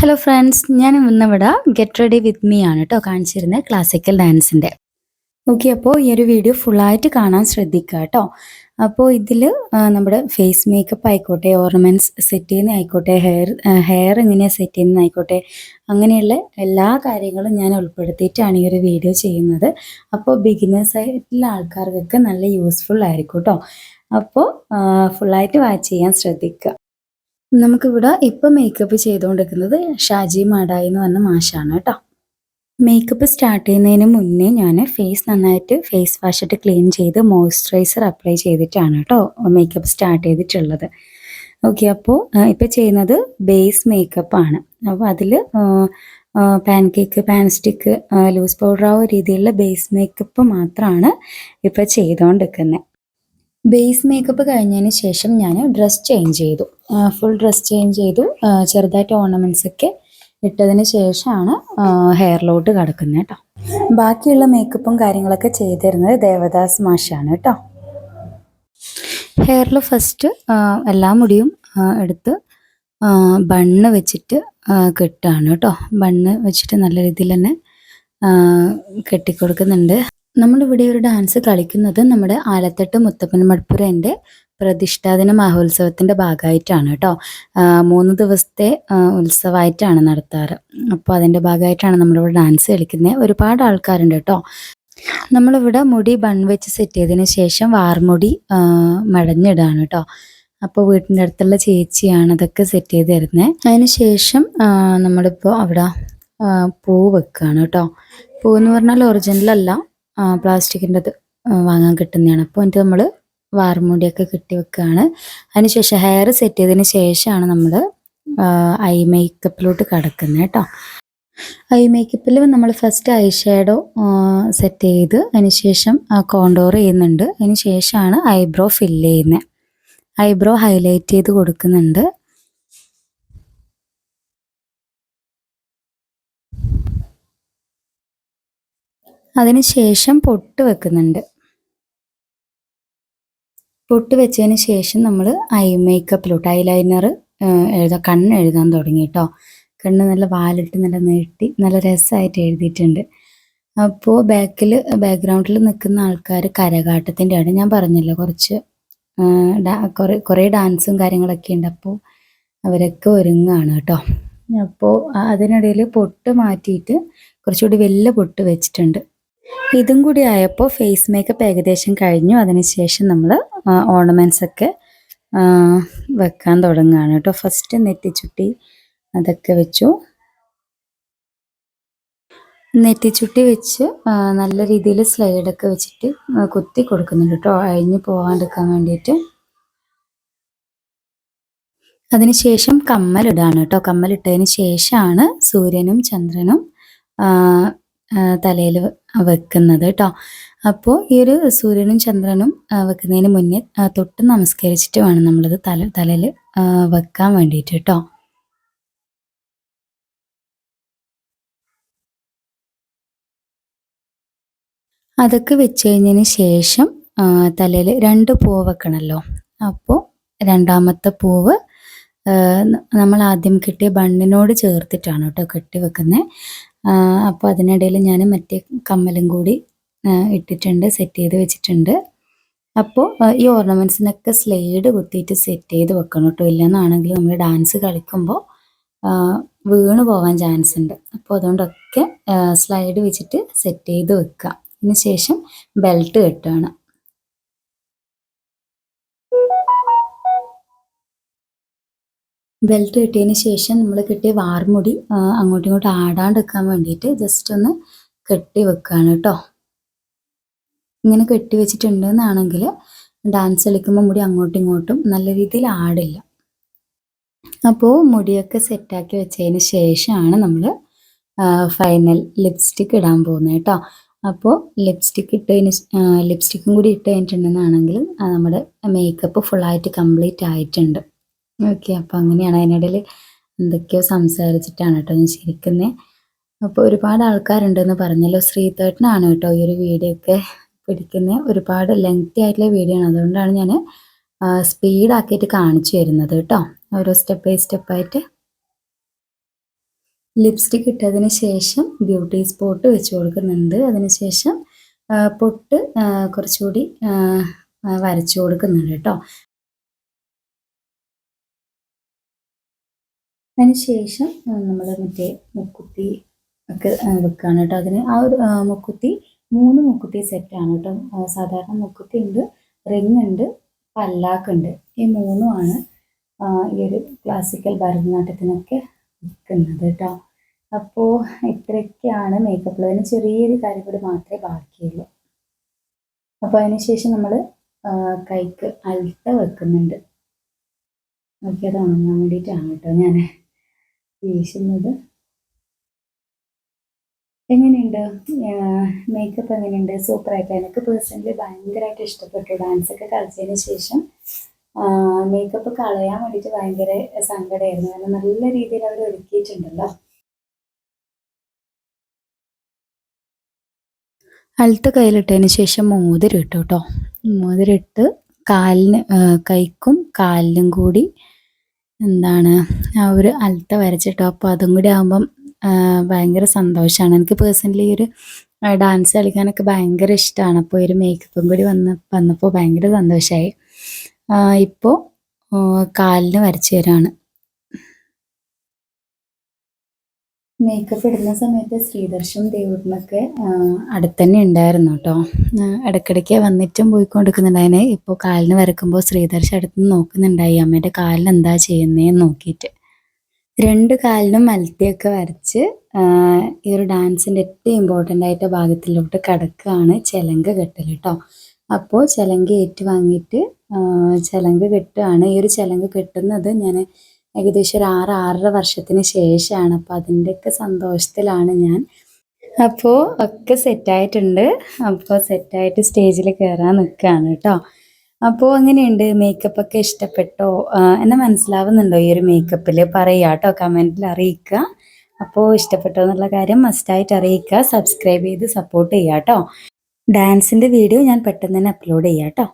Hello friends, ഞാൻ ഇന്നിവിടെ get ready with me ആണ് കേട്ടോ കാണിച്ചിരുന്നത് ക്ലാസിക്കൽ ഡാൻസിൻ്റെ. ഓക്കെ, അപ്പോൾ ഈ ഒരു വീഡിയോ ഫുള്ളായിട്ട് കാണാൻ ശ്രദ്ധിക്കുക കേട്ടോ. അപ്പോൾ ഇതിൽ നമ്മുടെ ഫേസ് മേക്കപ്പ് ആയിക്കോട്ടെ, ഓർണമെൻറ്റ്സ് സെറ്റ് ചെയ്യുന്ന ആയിക്കോട്ടെ, ഹെയർ എങ്ങനെയാണ് സെറ്റ് ചെയ്യുന്നത് ആയിക്കോട്ടെ, അങ്ങനെയുള്ള എല്ലാ കാര്യങ്ങളും ഞാൻ ഉൾപ്പെടുത്തിയിട്ടാണ് ഈ ഒരു വീഡിയോ ചെയ്യുന്നത്. അപ്പോൾ ബിഗിനേഴ്സ് ആയിട്ടുള്ള ആൾക്കാർക്കൊക്കെ നല്ല യൂസ്ഫുൾ ആയിരിക്കും കേട്ടോ. അപ്പോൾ ഫുള്ളായിട്ട് വാച്ച് ചെയ്യാൻ ശ്രദ്ധിക്കുക. നമുക്കിവിടെ ഇപ്പം മേക്കപ്പ് ചെയ്തുകൊണ്ടിരിക്കുന്നത് ഷാജി മാടായി എന്ന് പറഞ്ഞ മാഷാണ് കേട്ടോ. മേക്കപ്പ് സ്റ്റാർട്ട് ചെയ്യുന്നതിന് മുന്നേ ഞാൻ ഫേസ് നന്നായിട്ട് ഫേസ് വാഷ് ഇട്ട് ക്ലീൻ ചെയ്ത് മോയ്സ്ചറൈസർ അപ്ലൈ ചെയ്തിട്ടാണ് കേട്ടോ മേക്കപ്പ് സ്റ്റാർട്ട് ചെയ്തിട്ടുള്ളത്. ഓക്കെ, അപ്പോൾ ഇപ്പോൾ ചെയ്യുന്നത് ബേസ് മേക്കപ്പ് ആണ്. അപ്പോൾ അതിൽ pancake, pan stick, loose powder ആ രീതിയിലുള്ള ബേസ് മേക്കപ്പ് മാത്രമാണ് ഇപ്പോൾ ചെയ്തുകൊണ്ടിരിക്കുന്നത്. ബേസ് മേക്കപ്പ് കഴിഞ്ഞതിന് ശേഷം ഞാൻ ഡ്രസ് ചേഞ്ച് ചെയ്തു, ഫുൾ ഡ്രസ് ചേഞ്ച് ചെയ്തു. ചെറുതായിട്ട് ഓർണമെൻറ്റ്സ് ഒക്കെ ഇട്ടതിന് ശേഷമാണ് ഹെയറിലോട്ട് കിടക്കുന്നത് കേട്ടോ. ബാക്കിയുള്ള മേക്കപ്പും കാര്യങ്ങളൊക്കെ ചെയ്തിരുന്നത് ദേവദാസ് മാഷാണ് കേട്ടോ. ഹെയറിൽ ഫസ്റ്റ് എല്ലാ മുടിയും എടുത്ത് ബണ്ണ് വെച്ചിട്ട് കെട്ടുകയാണ് കേട്ടോ. ബണ്ണ് വെച്ചിട്ട് നല്ല രീതിയിൽ തന്നെ കെട്ടിക്കൊടുക്കുന്നുണ്ട്. നമ്മളിവിടെ ഒരു ഡാൻസ് കളിക്കുന്നത് നമ്മുടെ ആലത്തട്ട് മുത്തപ്പൻ മടപ്പുരൻ്റെ പ്രതിഷ്ഠാദിന മഹോത്സവത്തിൻ്റെ ഭാഗമായിട്ടാണ് കേട്ടോ. 3 ദിവസത്തെ ഉത്സവമായിട്ടാണ് നടത്താറ്. അപ്പോൾ അതിൻ്റെ ഭാഗമായിട്ടാണ് നമ്മളിവിടെ ഡാൻസ് കളിക്കുന്നത്. ഒരുപാട് ആൾക്കാരുണ്ട് കേട്ടോ. നമ്മളിവിടെ മുടി ബൺ വെച്ച് സെറ്റ് ചെയ്തതിന് ശേഷം വാർമുടി മടഞ്ഞിടാണ് കേട്ടോ. അപ്പോൾ വീട്ടിൻ്റെ അടുത്തുള്ള ചേച്ചിയാണ് അതൊക്കെ സെറ്റ് ചെയ്ത് തരുന്നത്. അതിന് ശേഷം നമ്മളിപ്പോൾ അവിടെ പൂ വെക്കുകയാണ് കേട്ടോ. പൂ എന്ന് പറഞ്ഞാൽ ഒറിജിനലല്ല, പ്ലാസ്റ്റിക്കിൻ്റെ അത് വാങ്ങാൻ കിട്ടുന്നതാണ്. അപ്പോൾ എന്നിട്ട് നമ്മൾ വാർമുടിയൊക്കെ കെട്ടി വെക്കുകയാണ്. അതിനുശേഷം ഹെയർ സെറ്റ് ചെയ്തതിന് ശേഷമാണ് നമ്മൾ ഐ മേക്കപ്പിലോട്ട് കിടക്കുന്നത് കേട്ടോ. ഐ മേക്കപ്പിൽ നമ്മൾ ഫസ്റ്റ് ഐ ഷാഡോ സെറ്റ് ചെയ്ത് അതിന് ശേഷം കോണ്ടോർ ചെയ്യുന്നുണ്ട്. അതിന് ശേഷമാണ് ഐബ്രോ ഫില്ല് ചെയ്യുന്നത്. ഐബ്രോ ഹൈലൈറ്റ് ചെയ്ത് കൊടുക്കുന്നുണ്ട്. അതിന് ശേഷം പൊട്ട് വെക്കുന്നുണ്ട്. പൊട്ട് വെച്ചതിന് ശേഷം നമ്മൾ ഐ മേക്കപ്പിലോട്ട് ഐലൈനർ കണ്ണ് എഴുതാൻ തുടങ്ങി കേട്ടോ. കണ്ണ് നല്ല വാലിട്ട് നല്ല നീട്ടി നല്ല രസമായിട്ട് എഴുതിയിട്ടുണ്ട്. അപ്പോൾ ബാക്ക്ഗ്രൗണ്ടിൽ നിൽക്കുന്ന ആൾക്കാർ കരകാട്ടത്തിൻ്റെ ആണ്. ഞാൻ പറഞ്ഞല്ലോ കുറച്ച് കുറേ ഡാൻസും കാര്യങ്ങളൊക്കെ ഉണ്ട്. അപ്പോൾ അവരൊക്കെ ഒരുങ്ങാണ് കേട്ടോ. അപ്പോൾ അതിനിടയിൽ പൊട്ട് മാറ്റിയിട്ട് കുറച്ചുകൂടി വലിയ പൊട്ട് വെച്ചിട്ടുണ്ട്. ഇതും കൂടി ആയപ്പോൾ ഫേസ് മേക്കപ്പ് ഏകദേശം കഴിഞ്ഞു. അതിനുശേഷം നമ്മൾ ഓർണമെൻറ്റ്സ് ഒക്കെ വെക്കാൻ തുടങ്ങുകയാണ് കേട്ടോ. ഫസ്റ്റ് നെറ്റിച്ചുട്ടി അതൊക്കെ വെച്ചു. നെറ്റിച്ചുട്ടി വെച്ച് നല്ല രീതിയിൽ സ്ലൈഡൊക്കെ വെച്ചിട്ട് കുത്തി കൊടുക്കുന്നുണ്ട് കേട്ടോ, അഴിഞ്ഞു പോകാണ്ടിരിക്കാൻ വേണ്ടിയിട്ട്. അതിനുശേഷം കമ്മലിടാണ് കേട്ടോ. കമ്മലിട്ടതിന് ശേഷമാണ് സൂര്യനും ചന്ദ്രനും തലയിൽ വെക്കുന്നത് കേട്ടോ. അപ്പോൾ ഈ ഒരു സൂര്യനും ചന്ദ്രനും വെക്കുന്നതിന് മുന്നേ തൊട്ട് നമസ്കരിച്ചിട്ട് വേണം നമ്മളിത് തലയിൽ വെക്കാൻ വേണ്ടിയിട്ട് കേട്ടോ. അതൊക്കെ വെച്ച് കഴിഞ്ഞതിന് ശേഷം തലയിൽ 2 പൂവ് വെക്കണമല്ലോ. അപ്പോൾ രണ്ടാമത്തെ പൂവ് നമ്മൾ ആദ്യം കെട്ടിയ ബണ്ണിനോട് ചേർത്തിട്ടാണ് കേട്ടോ കെട്ടി വെക്കുന്നത്. അപ്പോൾ അതിനിടയിൽ ഞാൻ മറ്റേ കമ്മലും കൂടി ഇട്ടിട്ടുണ്ട്, സെറ്റ് ചെയ്ത് വെച്ചിട്ടുണ്ട്. അപ്പോൾ ഈ ഓർണമെൻറ്റ്സിനൊക്കെ സ്ലൈഡ് കുത്തിയിട്ട് സെറ്റ് ചെയ്ത് വെക്കണം കേട്ടോ. ഇല്ലെന്നാണെങ്കിൽ നമ്മൾ ഡാൻസ് കളിക്കുമ്പോൾ വീണ് പോകാൻ ചാൻസ് ഉണ്ട്. അപ്പോൾ അതുകൊണ്ടൊക്കെ സ്ലൈഡ് വെച്ചിട്ട് സെറ്റ് ചെയ്ത് വെക്കുക. അതിന് ശേഷം ബെൽറ്റ് കെട്ടുകയാണ്. ബെൽറ്റ് കെട്ടിയതിന് ശേഷം നമ്മൾ കെട്ടിയ വാർമുടി അങ്ങോട്ടും ഇങ്ങോട്ടും ആടാണ്ടിരിക്കാൻ വേണ്ടിയിട്ട് ജസ്റ്റ് ഒന്ന് കെട്ടി വെക്കുകയാണ് കേട്ടോ. ഇങ്ങനെ കെട്ടി വെച്ചിട്ടുണ്ടെന്നാണെങ്കിൽ ഡാൻസ് കളിക്കുമ്പോൾ മുടി അങ്ങോട്ടും ഇങ്ങോട്ടും നല്ല രീതിയിൽ ആടില്ല. അപ്പോൾ മുടിയൊക്കെ സെറ്റാക്കി വെച്ചതിന് ശേഷമാണ് നമ്മൾ ഫൈനൽ ലിപ്സ്റ്റിക്ക് ഇടാൻ പോകുന്നത് കേട്ടോ. അപ്പോൾ ലിപ്സ്റ്റിക്കും കൂടി ഇട്ട് കഴിഞ്ഞിട്ടുണ്ടെന്നാണെങ്കിൽ നമ്മുടെ മേക്കപ്പ് ഫുള്ളായിട്ട് കംപ്ലീറ്റ് ആയിട്ടുണ്ട്. ഓക്കെ, അപ്പോൾ അങ്ങനെയാണ്. അതിനിടയിൽ എന്തൊക്കെയോ സംസാരിച്ചിട്ടാണ് കേട്ടോ ഞാൻ ചിരിക്കുന്നത്. അപ്പോൾ ഒരുപാട് ആൾക്കാരുണ്ടെന്ന് പറഞ്ഞല്ലോ. ശ്രീധേട്ടനാണ് കേട്ടോ ഈ ഒരു വീഡിയോ ഒക്കെ പിടിക്കുന്നത്. ഒരുപാട് ലെങ്തി ആയിട്ടുള്ള വീഡിയോ ആണ്, അതുകൊണ്ടാണ് ഞാൻ സ്പീഡാക്കിയിട്ട് കാണിച്ചു തരുന്നത് കേട്ടോ, ഓരോ സ്റ്റെപ്പ് ബൈ സ്റ്റെപ്പായിട്ട്. ലിപ്സ്റ്റിക് ഇട്ടതിന് ശേഷം ബ്യൂട്ടി സ്പോട്ട് വെച്ച് കൊടുക്കുന്നുണ്ട്. അതിനുശേഷം പൊട്ട് കുറച്ചുകൂടി വരച്ചു കൊടുക്കുന്നുണ്ട് കേട്ടോ. അതിനുശേഷം നമ്മൾ മറ്റേ മുക്കുത്തി ഒക്കെ വെക്കുകയാണ് കേട്ടോ. അതിന് ആ ഒരു മുക്കുത്തി 3 മുക്കുത്തി സെറ്റാണ് കേട്ടോ. സാധാരണ മുക്കുത്തി ഉണ്ട്, റിങ് ഉണ്ട്, പല്ലാക്കുണ്ട്. ഈ 3ഉം ആണ് ഈ ഒരു ക്ലാസിക്കൽ ഭരതനാട്യത്തിനൊക്കെ വെക്കുന്നത് കേട്ടോ. അപ്പോൾ ഇത്രയൊക്കെയാണ് മേക്കപ്പ്. അതിന് ചെറിയൊരു കാര്യം കൂടി മാത്രമേ ബാക്കിയുള്ളൂ. അപ്പോൾ അതിനുശേഷം നമ്മൾ കൈക്ക് അൽത്ത വെക്കുന്നുണ്ട്. ഓക്കെ, അത് ഉണങ്ങാൻ വേണ്ടിയിട്ടാണ് കേട്ടോ ഞാൻ വീശുന്നത്. എങ്ങനെയുണ്ട് മേക്കപ്പ്? എങ്ങനെയുണ്ട്? സൂപ്പറായിട്ട്. എനിക്ക് പേഴ്സണലി ഭയങ്കരമായിട്ട് ഇഷ്ടപ്പെട്ടു. ഡാൻസൊക്കെ കളിച്ചതിന് ശേഷം മേക്കപ്പ് കളയാൻ വേണ്ടിയിട്ട് ഭയങ്കര സങ്കടമായിരുന്നു. കാരണം നല്ല രീതിയിൽ അവർ ഒരുക്കിയിട്ടുണ്ടല്ലോ. അൾത്ത കയ്യിലിട്ടതിന് ശേഷം മോതിരം ഇട്ടു കേട്ടോ. മോതിരം ഇട്ട് കാലിന് കൈക്കും കാലിനും കൂടി എന്താണ് ആ ഒരു അൾത്ത വരച്ചിട്ടോ. അപ്പോൾ അതും കൂടി ആകുമ്പം ഭയങ്കര സന്തോഷമാണ്. എനിക്ക് പേഴ്സണലി ഒരു ഡാൻസ് കളിക്കാനൊക്കെ ഭയങ്കര ഇഷ്ടമാണ്. അപ്പോൾ ഒരു മേക്കപ്പും കൂടി വന്നപ്പോൾ ഭയങ്കര സന്തോഷമായി. ഇപ്പോൾ കാലിന് വരച്ചു തരാണ്. മേക്കപ്പ് ഇടുന്ന സമയത്ത് ശ്രീദർശനും ദേവൂട്ടനൊക്കെ അടുത്തന്നെ ഉണ്ടായിരുന്നു കേട്ടോ. ഇടയ്ക്കിടയ്ക്ക് വന്നിട്ടും പോയിക്കൊണ്ടിരിക്കുന്നുണ്ടായിന്. ഇപ്പോൾ കാലിന് വരക്കുമ്പോൾ ശ്രീദർശൻ അടുത്ത് നോക്കുന്നുണ്ടായി അമ്മേൻ്റെ കാലിന് എന്താ ചെയ്യുന്നതെന്ന് നോക്കിയിട്ട്. 2 കാലിനും മലത്തിയൊക്കെ വരച്ച് ഈ ഒരു ഡാൻസിൻ്റെ ഏറ്റവും ഇമ്പോർട്ടൻ്റ് ആയിട്ട് ഭാഗത്തിലോട്ട് കടക്കുകയാണ് ചിലങ്ക കെട്ടൽ കേട്ടോ. അപ്പോൾ ചിലങ്ക ഏറ്റുവാങ്ങിയിട്ട് ചിലങ്ക കെട്ടുകയാണ്. ഈ ഒരു ചിലങ്ക കെട്ടുന്നത് ഞാൻ ഏകദേശം ഒരു 6-6.5 വർഷത്തിന് ശേഷമാണ്. അപ്പോൾ അതിൻ്റെയൊക്കെ സന്തോഷത്തിലാണ് ഞാൻ. അപ്പോൾ ഒക്കെ സെറ്റായിട്ടുണ്ട്. അപ്പോൾ സെറ്റായിട്ട് സ്റ്റേജിൽ കയറാൻ നിൽക്കുകയാണ് കേട്ടോ. അപ്പോൾ എങ്ങനെയുണ്ട്? മേക്കപ്പൊക്കെ ഇഷ്ടപ്പെട്ടോ? എന്നെ മനസ്സിലാവുന്നുണ്ടോ ഈ ഒരു മേക്കപ്പിൽ? പറയുക കേട്ടോ, കമൻറ്റിൽ അറിയിക്കുക. അപ്പോൾ ഇഷ്ടപ്പെട്ടോ എന്നുള്ള കാര്യം മസ്റ്റായിട്ട് അറിയിക്കുക. സബ്സ്ക്രൈബ് ചെയ്ത് സപ്പോർട്ട് ചെയ്യുക കേട്ടോ. ഡാൻസിൻ്റെ വീഡിയോ ഞാൻ പെട്ടെന്ന് തന്നെ അപ്ലോഡ് ചെയ്യാം കേട്ടോ.